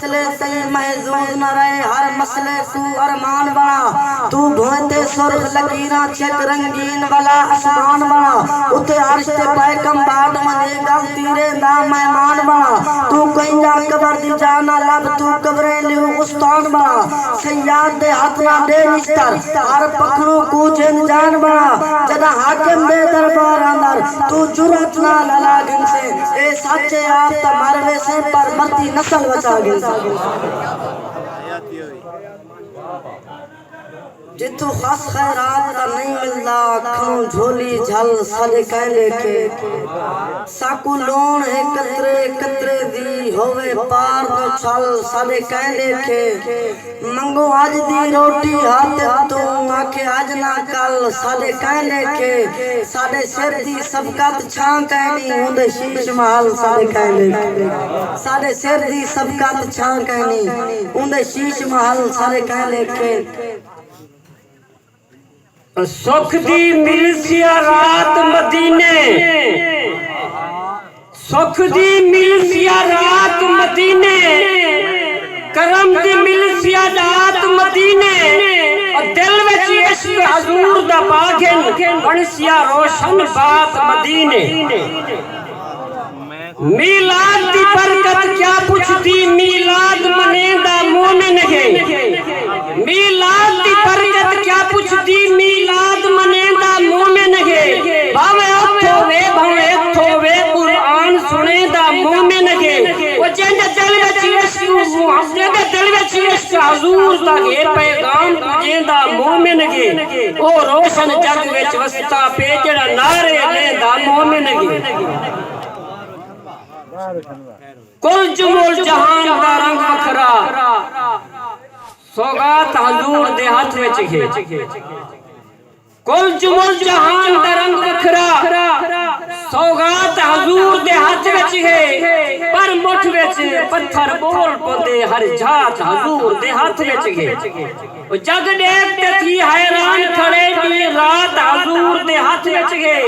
مسئلے سے محظوظ نہ رہے ہر مسئلے کو ارمان بنا تو بھوئتے سرخ لکیراں چک رنگین والا آسمان بنا اتے عرش تے پیکم باٹ منے گل تیرے دا مہمان بنا تو کہیں جا قبر دی جانا لب تو قبریں لیو استان بنا سیاد دے ہاتھنا دے نشتر ہر پکھنوں کو جن جان بنا جدا حاکم دے دربار اندر تو جرات نہ للا گن سے اے سچے آپ تا مروے سے پر مرتی نسل بچا گن سے جتو خاص خیرات تا نہیں ملدا کھوں جھولی جھل سالے کہلے کے ساکو لون ہے قطرے قطرے دی ہوئے پار دو چھل سالے کہلے کے منگو آج دی روٹی ہاتھ تو آکھے آج نہ کل سالے کہلے کے سالے سر دی سبقت چھان کہنی ہوندے شیش محل سالے کہلے کے سالے سر دی سبقت چھان کہنی ہوندے شیش محل سالے کہلے کے سکھ دی مل سیا رات مدینے سکھ دی مل سیا رات مدینے کرم دی مل سیا رات مدینے اور دل وچ عشق حضور دا باغن بن سیا روشن بات مدینے میلاد دی برکت کیا پوچھتی میلاد منیندہ مومن ہے میلاد دی برکت کیا پوچھتی میلاد منیندہ مومن ہے بھاوے اتھوے قرآن سنیندہ مومن ہے وہ جنج دل وچ عشق محمد دل وچ عشق حضور دا یہ پیغام جیندہ مومن ہے او روشن جگ وچ وسطا پہ جڑا نعرے لیندہ مومن ہے کل جمول جہان دا رنگ وکھرا سوگات حضور دے ہاتھ وچ ہے کل جمول جہان دا رنگ وکھرا سوگات حضور دے ہاتھ وچ ہے پر مٹھ وچ پتھر بول پوندے ہر جھات حضور دے ہاتھ وچ ہے او جگ دیکھ تے تھی حیران کھڑے دی رات حضور دے ہاتھ وچ ہے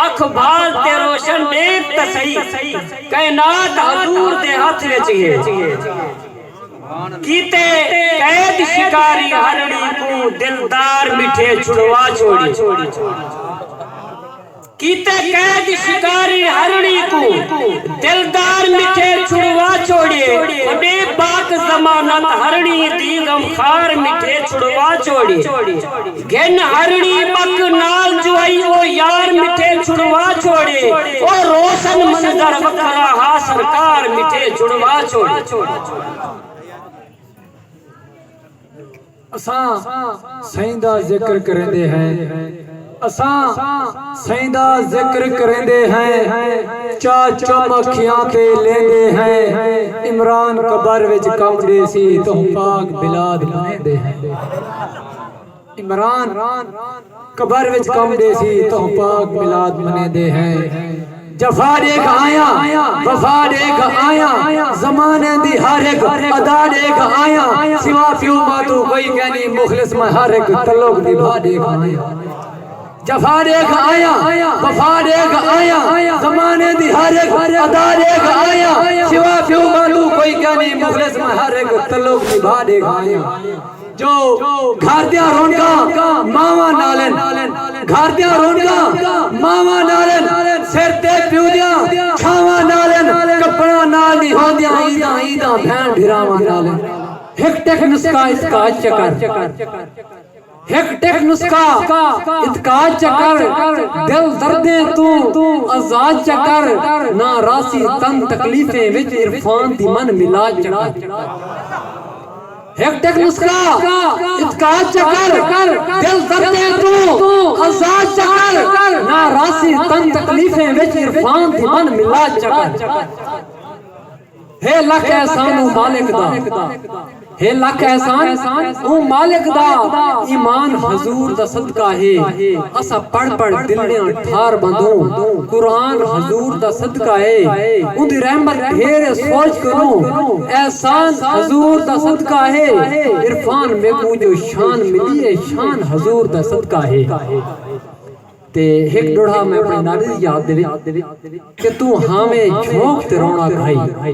اکھ بھال تے روشن دیکھ تے صحیح کائنات حضور دے ہاتھ وچ ہے کیتے قید شکاری ہرڑی کو دلدار مٹھے چھڑوا چھوڑی کیتے قید شکاری ہرڑی کو دلدار مٹھے چھڑوا چھوڑیے بڑے باک زمانت ہرڑی دی غمخار مٹھے چھڑوا چھوڑی گھن ہرڑی بک نال جوائی وہ یار مٹھے چھڑوا چھوڑی اور روشن منظر وکھرا ہا سرکار مٹھے چھڑوا چھوڑی اساں سائندہ ذکر کرندے ہیں اساں سائندہ ذکر کرندے ہیں چم اکھیاں تے لیندے ہیں عمران قبر وچ کم دے سی تو پاک بلاد بنیندے ہیں عمران قبر وچ کم دے سی تو پاک بلاد بنیندے ہیں جفا دیکھ آیا وفا دیکھ آیا زمانے دی ہر ایک ادا دیکھ آیا سوا پیو ماتو کوئی کہنی مخلص میں ہر ایک تعلق نبھا دیکھ آیا جفا دیکھ آیا وفا دیکھ آیا زمانے دی ہر ایک ادا دیکھ آیا سوا پیو ماتو کوئی کہنی مخلص میں ہر ایک تعلق نبھا دیکھ آیا جو گھر دیا رونگا ماما نالن گھر دیا رونگا ماما نالن سر تے پیو دیا چھاوا نالن کپڑا نال دی ہون دیا ایداں بھین بھراوا نالن ہک ٹک نسکا اس کا چکر ہک ٹک نسکا اس کا چکر دل دردیں تو آزاد چکر نہ راسی تن تکلیفیں وچ عرفان دی من ملا چکر ایک ٹک نسخہ اتکا چکر دل دردیں تو آزاد چکر نہ راسی تن تکلیفیں وچ عرفان دی من ملا چکر ہے لکھ احسان او مالک دا ہے لکھ احسان او مالک دا ایمان حضور دا صدقہ ہے اسا پڑھ دلیاں ٹھار بندوں قرآن حضور دا صدقہ ہے ان دی رحمت ڈھیر سوچ کروں احسان حضور دا صدقہ ہے عرفان میں کو جو شان ملی ہے شان حضور دا صدقہ ہے تے ایک ڈوڑا میں اپنے نالی یاد دے کہ تو ہمیں جھونک تے رونا کھائی